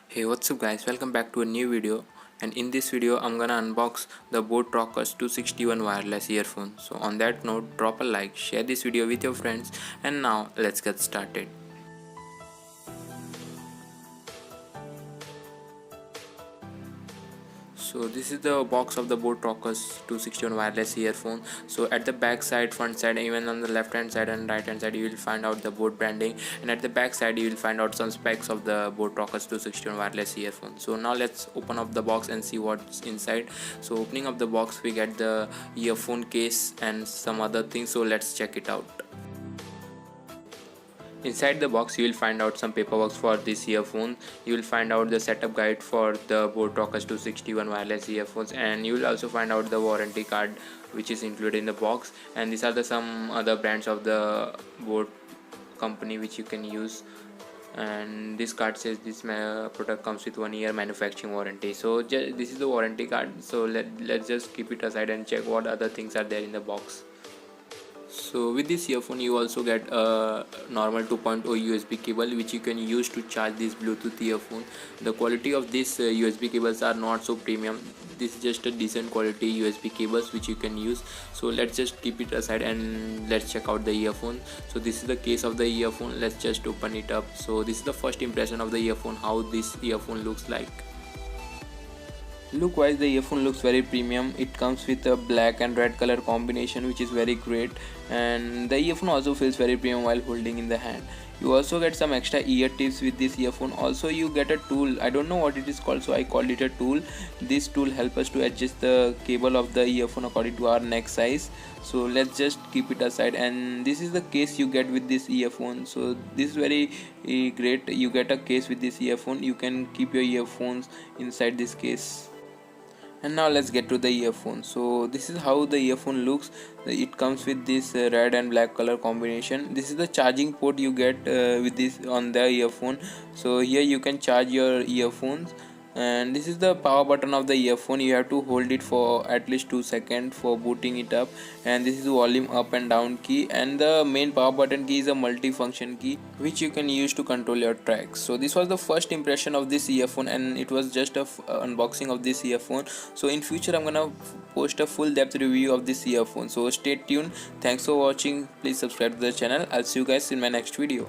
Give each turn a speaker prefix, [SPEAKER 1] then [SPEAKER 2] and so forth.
[SPEAKER 1] Hey, what's up guys, welcome back to a new video. And in this video I'm gonna unbox the boAt Rockerz 261 wireless earphone. So on that note, drop a like, share this video with your friends, and now let's get started. So this is the box of the boAt Rockerz 261 wireless earphone. So at the back side, front side, even on the left hand side and right hand side, you will find out the boAt branding, and at the back side you will find out some specs of the boAt Rockerz 261 wireless earphone. So now let's open up the box and see what's inside. So opening up the box, we get the earphone case and some other things, so let's check it out. Inside the box you will find out some paperwork for this earphone. You will find out the setup guide for the boAt Rockerz 261 wireless earphones, and you will also find out the warranty card which is included in the box. And these are the some other brands of the boAt company which you can use. And this card says this product comes with 1 year manufacturing warranty. So this is the warranty card. So let's just keep it aside and check what other things are there in the box. So with this earphone you also get a normal 2.0 USB cable which you can use to charge this Bluetooth earphone. The quality of these USB cables are not so premium. This is just a decent quality USB cables which you can use. So let's just keep it aside and let's check out the earphone. So this is the case of the earphone. Let's just open it up. So this is the first impression of the earphone, how this earphone looks like. Look wise, the earphone looks very premium. It comes with a black and red color combination which is very great, and the earphone also feels very premium while holding in the hand. You also get some extra ear tips with this earphone. Also you get a tool, I don't know what it is called, so I called it a tool. This tool helps us to adjust the cable of the earphone according to our neck size. So let's just keep it aside, and this is the case you get with this earphone. So this is very great. You get a case with this earphone. You can keep your earphones inside this case. And now let's get to the earphone. So this is how the earphone looks. It comes with this red and black color combination. This is the charging port you get with this on the earphone. So here you can charge your earphones, and this is the power button of the earphone. You have to hold it for at least 2 seconds for booting it up, and this is the volume up and down key, and the main power button key is a multi-function key which you can use to control your tracks. So this was the first impression of this earphone, and it was just a unboxing of this earphone. So in future I'm gonna post a full depth review of this earphone, so stay tuned. Thanks for watching. Please subscribe to the channel. I'll see you guys in my next video.